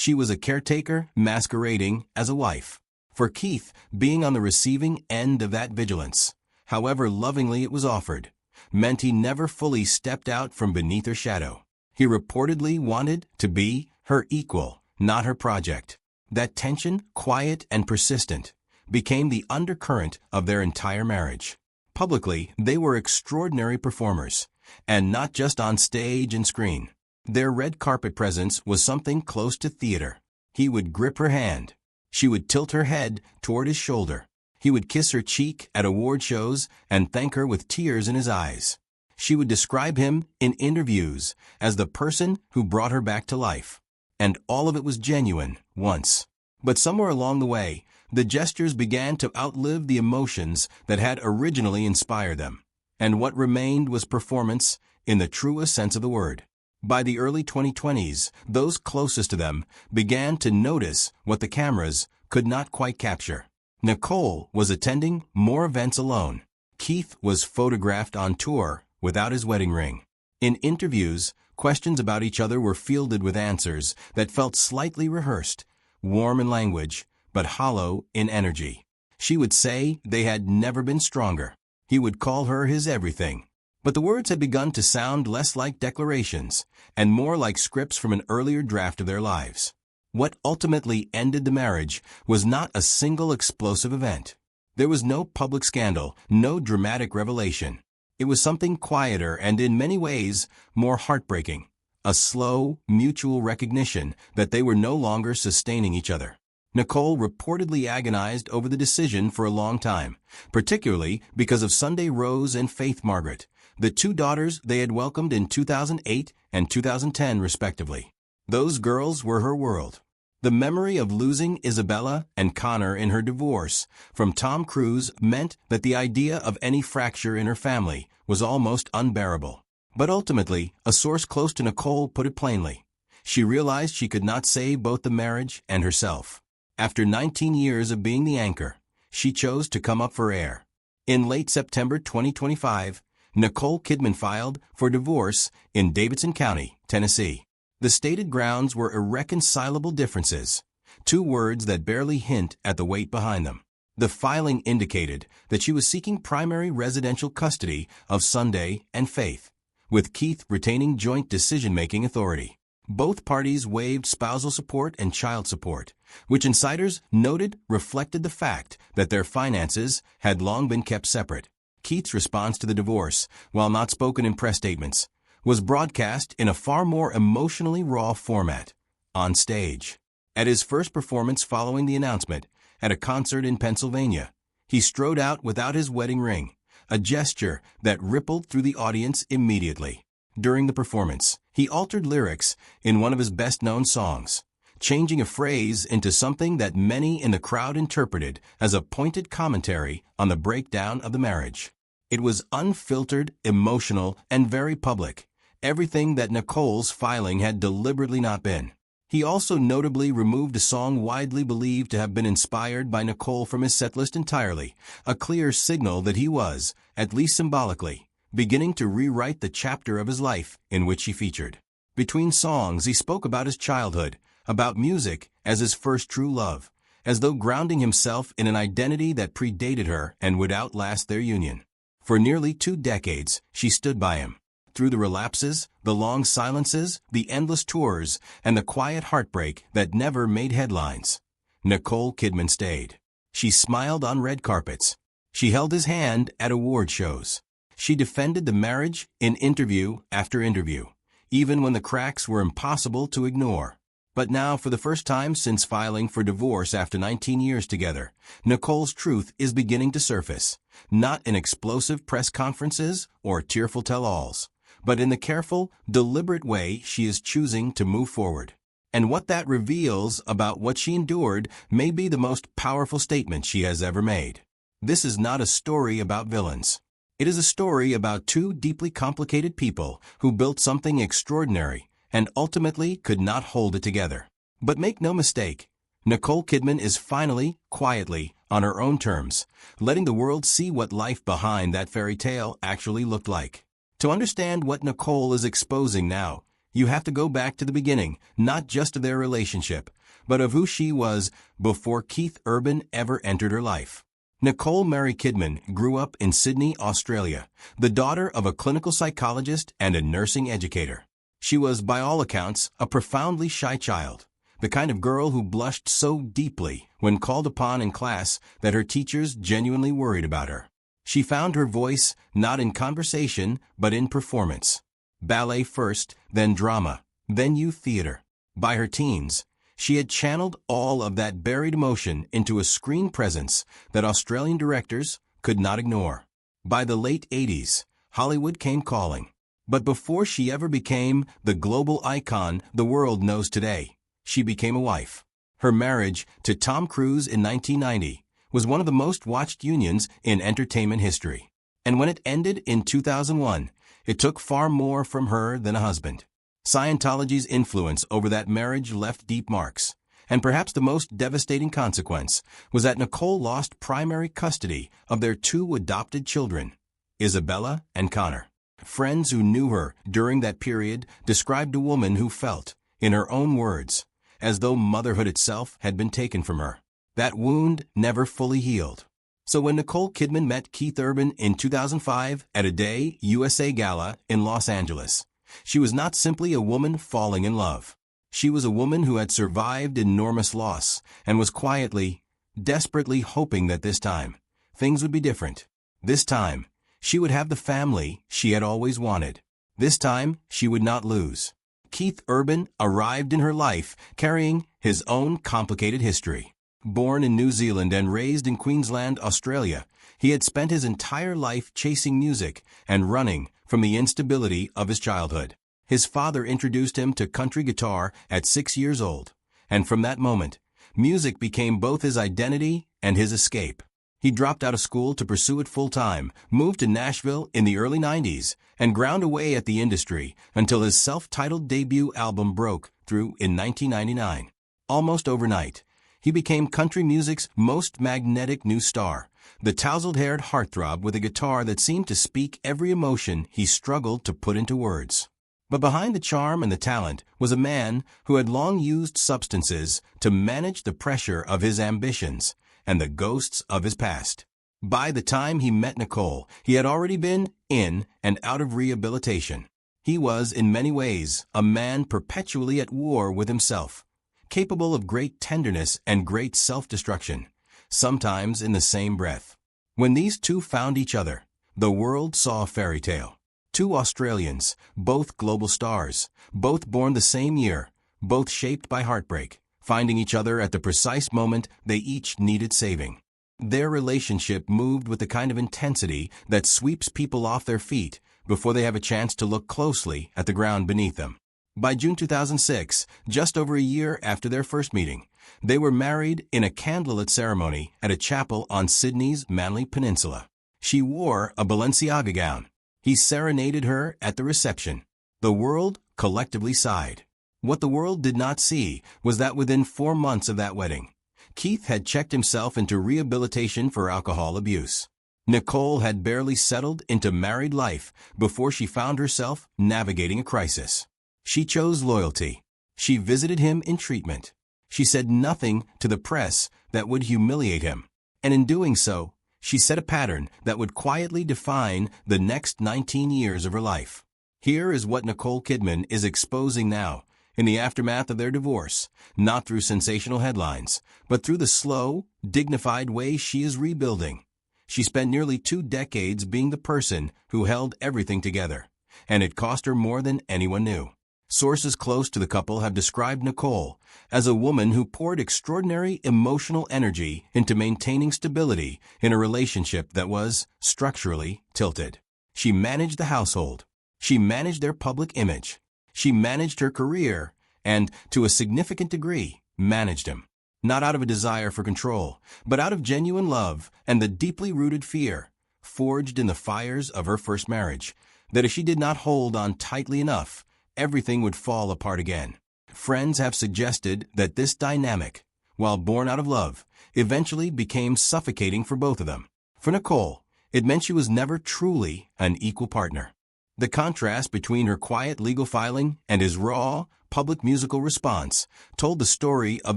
She was a caretaker masquerading as a wife. For Keith, being on the receiving end of that vigilance, however lovingly it was offered, meant he never fully stepped out from beneath her shadow. He reportedly wanted to be her equal, not her project. That tension, quiet and persistent, became the undercurrent of their entire marriage. Publicly, they were extraordinary performers, and not just on stage and screen. Their red carpet presence was something close to theater. He would grip her hand. She would tilt her head toward his shoulder. He would kiss her cheek at award shows and thank her with tears in his eyes. She would describe him in interviews as the person who brought her back to life. And all of it was genuine, once. But somewhere along the way, the gestures began to outlive the emotions that had originally inspired them. And what remained was performance in the truest sense of the word. By the early 2020s, those closest to them began to notice what the cameras could not quite capture. Nicole was attending more events alone. Keith was photographed on tour without his wedding ring. In interviews, questions about each other were fielded with answers that felt slightly rehearsed, warm in language, but hollow in energy. She would say they had never been stronger. He would call her his everything. But the words had begun to sound less like declarations and more like scripts from an earlier draft of their lives. What ultimately ended the marriage was not a single explosive event. There was no public scandal, no dramatic revelation. It was something quieter and in many ways more heartbreaking. A slow, mutual recognition that they were no longer sustaining each other. Nicole reportedly agonized over the decision for a long time, particularly because of Sunday Rose and Faith Margaret, the two daughters they had welcomed in 2008 and 2010 respectively. Those girls were her world. The memory of losing Isabella and Connor in her divorce from Tom Cruise meant that the idea of any fracture in her family was almost unbearable. But ultimately, a source close to Nicole put it plainly. She realized she could not save both the marriage and herself. After 19 years of being the anchor, she chose to come up for air. In late September 2025, Nicole Kidman filed for divorce in Davidson County, Tennessee. The stated grounds were irreconcilable differences, two words that barely hint at the weight behind them. The filing indicated that she was seeking primary residential custody of Sunday and Faith, with Keith retaining joint decision-making authority. Both parties waived spousal support and child support, which insiders noted reflected the fact that their finances had long been kept separate. Keith's response to the divorce, while not spoken in press statements, was broadcast in a far more emotionally raw format, on stage. At his first performance following the announcement, at a concert in Pennsylvania, he strode out without his wedding ring, a gesture that rippled through the audience immediately. During the performance, he altered lyrics in one of his best-known songs, changing a phrase into something that many in the crowd interpreted as a pointed commentary on the breakdown of the marriage. It was unfiltered, emotional, and very public, everything that Nicole's filing had deliberately not been. He also notably removed a song widely believed to have been inspired by Nicole from his setlist entirely, a clear signal that he was, at least symbolically, beginning to rewrite the chapter of his life in which she featured. Between songs, he spoke about his childhood, about music as his first true love, as though grounding himself in an identity that predated her and would outlast their union. For nearly 2 decades, she stood by him. Through the relapses, the long silences, the endless tours, and the quiet heartbreak that never made headlines, Nicole Kidman stayed. She smiled on red carpets. She held his hand at award shows. She defended the marriage in interview after interview, even when the cracks were impossible to ignore. But now, for the first time since filing for divorce after 19 years together, Nicole's truth is beginning to surface, not in explosive press conferences or tearful tell-alls, but in the careful, deliberate way she is choosing to move forward. And what that reveals about what she endured may be the most powerful statement she has ever made. This is not a story about villains. It is a story about two deeply complicated people who built something extraordinary and ultimately could not hold it together. But make no mistake, Nicole Kidman is finally, quietly, on her own terms, letting the world see what life behind that fairy tale actually looked like. To understand what Nicole is exposing now, You have to go back to the beginning, not just of their relationship, but of who she was before Keith Urban ever entered her life. Nicole Mary Kidman grew up in Sydney, Australia, the daughter of a clinical psychologist and a nursing educator. She was, by all accounts, a profoundly shy child, the kind of girl who blushed so deeply when called upon in class that her teachers genuinely worried about her. She found her voice not in conversation, but in performance. Ballet first, then drama, then youth theater. By her teens, she had channeled all of that buried emotion into a screen presence that Australian directors could not ignore. By the late 80s, Hollywood came calling. But before she ever became the global icon the world knows today, she became a wife. Her marriage to Tom Cruise in 1990 was one of the most watched unions in entertainment history. And when it ended in 2001, it took far more from her than a husband. Scientology's influence over that marriage left deep marks, and perhaps the most devastating consequence was that Nicole lost primary custody of their two adopted children, Isabella and Connor. Friends who knew her during that period described a woman who felt, in her own words, as though motherhood itself had been taken from her. That wound never fully healed. So when Nicole Kidman met Keith Urban in 2005 at a Day USA gala in Los Angeles, she was not simply a woman falling in love. She was a woman who had survived enormous loss and was quietly, desperately hoping that this time, things would be different. This time, she would have the family she had always wanted. This time, she would not lose. Keith Urban arrived in her life carrying his own complicated history. Born in New Zealand and raised in Queensland, Australia, he had spent his entire life chasing music and running from the instability of his childhood. His father introduced him to country guitar at 6 years old, and from that moment, music became both his identity and his escape. He dropped out of school to pursue it full-time, moved to Nashville in the early 90s, and ground away at the industry until his self-titled debut album broke through in 1999. Almost overnight, he became country music's most magnetic new star, the tousled-haired heartthrob with a guitar that seemed to speak every emotion he struggled to put into words. But behind the charm and the talent was a man who had long used substances to manage the pressure of his ambitions and the ghosts of his past. By the time he met Nicole, he had already been in and out of rehabilitation. He was, in many ways, a man perpetually at war with himself, capable of great tenderness and great self-destruction, sometimes in the same breath. When these two found each other, the world saw a fairy tale. Two Australians, both global stars, both born the same year, both shaped by heartbreak, finding each other at the precise moment they each needed saving. Their relationship moved with the kind of intensity that sweeps people off their feet before they have a chance to look closely at the ground beneath them. By June 2006, just over a year after their first meeting, they were married in a candlelit ceremony at a chapel on Sydney's Manly Peninsula. She wore a Balenciaga gown. He serenaded her at the reception. The world collectively sighed. What the world did not see was that within 4 months of that wedding, Keith had checked himself into rehabilitation for alcohol abuse. Nicole had barely settled into married life before she found herself navigating a crisis. She chose loyalty. She visited him in treatment. She said nothing to the press that would humiliate him. And in doing so, she set a pattern that would quietly define the next 19 years of her life. Here is what Nicole Kidman is exposing now, in the aftermath of their divorce, not through sensational headlines, but through the slow, dignified way she is rebuilding. She spent nearly 2 decades being the person who held everything together, and it cost her more than anyone knew. Sources close to the couple have described Nicole as a woman who poured extraordinary emotional energy into maintaining stability in a relationship that was structurally tilted. She managed the household. She managed their public image. She managed her career and, to a significant degree, managed him. Not out of a desire for control, but out of genuine love and the deeply rooted fear, forged in the fires of her first marriage, that if she did not hold on tightly enough, everything would fall apart again. Friends have suggested that this dynamic, while born out of love, eventually became suffocating for both of them. For Nicole, it meant she was never truly an equal partner. The contrast between her quiet legal filing and his raw, public musical response told the story of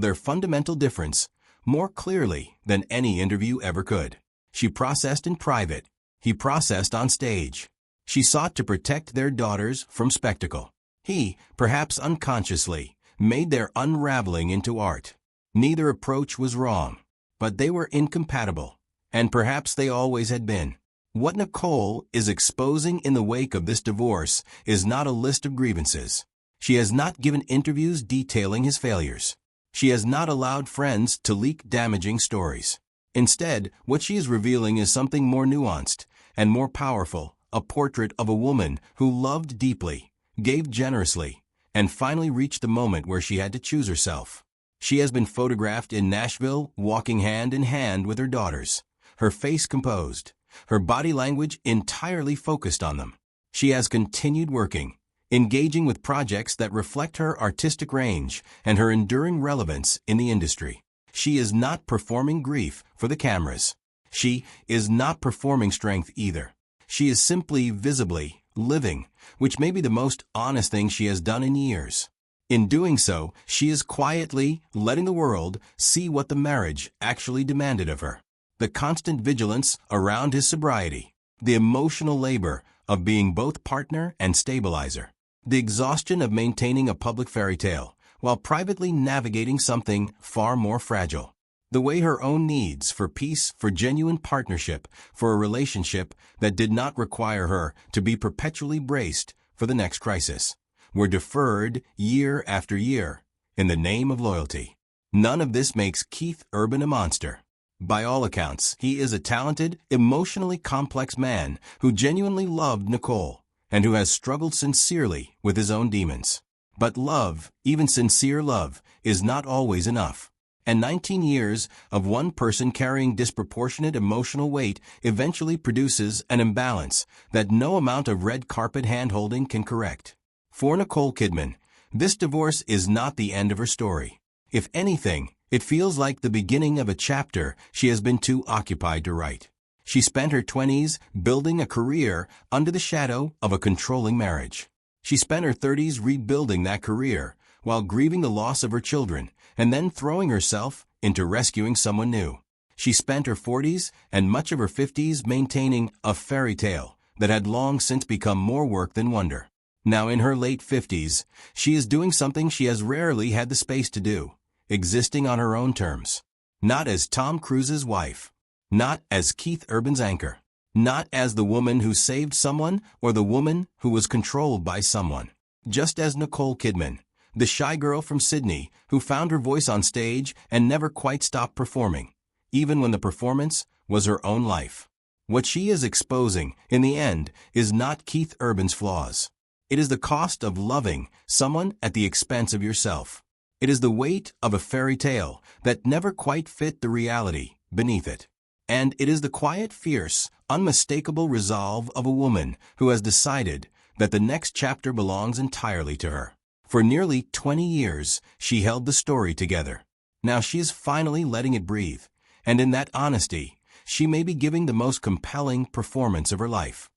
their fundamental difference more clearly than any interview ever could. She processed in private. He processed on stage. She sought to protect their daughters from spectacle. He, perhaps unconsciously, made their unraveling into art. Neither approach was wrong, but they were incompatible, and perhaps they always had been. What Nicole is exposing in the wake of this divorce is not a list of grievances. She has not given interviews detailing his failures. She has not allowed friends to leak damaging stories. Instead, what she is revealing is something more nuanced and more powerful, a portrait of a woman who loved deeply, gave generously, and finally reached the moment where she had to choose herself. She has been photographed in Nashville, walking hand in hand with her daughters, her face composed, her body language entirely focused on them. She has continued working, engaging with projects that reflect her artistic range and her enduring relevance in the industry. She is not performing grief for the cameras. She is not performing strength either. She is simply visibly living, which may be the most honest thing she has done in years. In doing so, she is quietly letting the world see what the marriage actually demanded of her. The constant vigilance around his sobriety, the emotional labor of being both partner and stabilizer, the exhaustion of maintaining a public fairy tale while privately navigating something far more fragile. The way her own needs for peace, for genuine partnership, for a relationship that did not require her to be perpetually braced for the next crisis, were deferred year after year in the name of loyalty. None of this makes Keith Urban a monster. By all accounts, he is a talented, emotionally complex man who genuinely loved Nicole and who has struggled sincerely with his own demons. But love, even sincere love, is not always enough. And 19 years of one person carrying disproportionate emotional weight eventually produces an imbalance that no amount of red carpet hand-holding can correct. For Nicole Kidman, this divorce is not the end of her story. If anything, it feels like the beginning of a chapter she has been too occupied to write. She spent her 20s building a career under the shadow of a controlling marriage. She spent her 30s rebuilding that career while grieving the loss of her children and then throwing herself into rescuing someone new. She spent her 40s and much of her 50s maintaining a fairy tale that had long since become more work than wonder. Now in her late 50s, she is doing something she has rarely had the space to do, existing on her own terms. Not as Tom Cruise's wife, not as Keith Urban's anchor, not as the woman who saved someone or the woman who was controlled by someone. Just as Nicole Kidman, the shy girl from Sydney who found her voice on stage and never quite stopped performing, even when the performance was her own life. What she is exposing, in the end, is not Keith Urban's flaws. It is the cost of loving someone at the expense of yourself. It is the weight of a fairy tale that never quite fit the reality beneath it. And it is the quiet, fierce, unmistakable resolve of a woman who has decided that the next chapter belongs entirely to her. For nearly 20 years, she held the story together. Now she is finally letting it breathe, and in that honesty, she may be giving the most compelling performance of her life.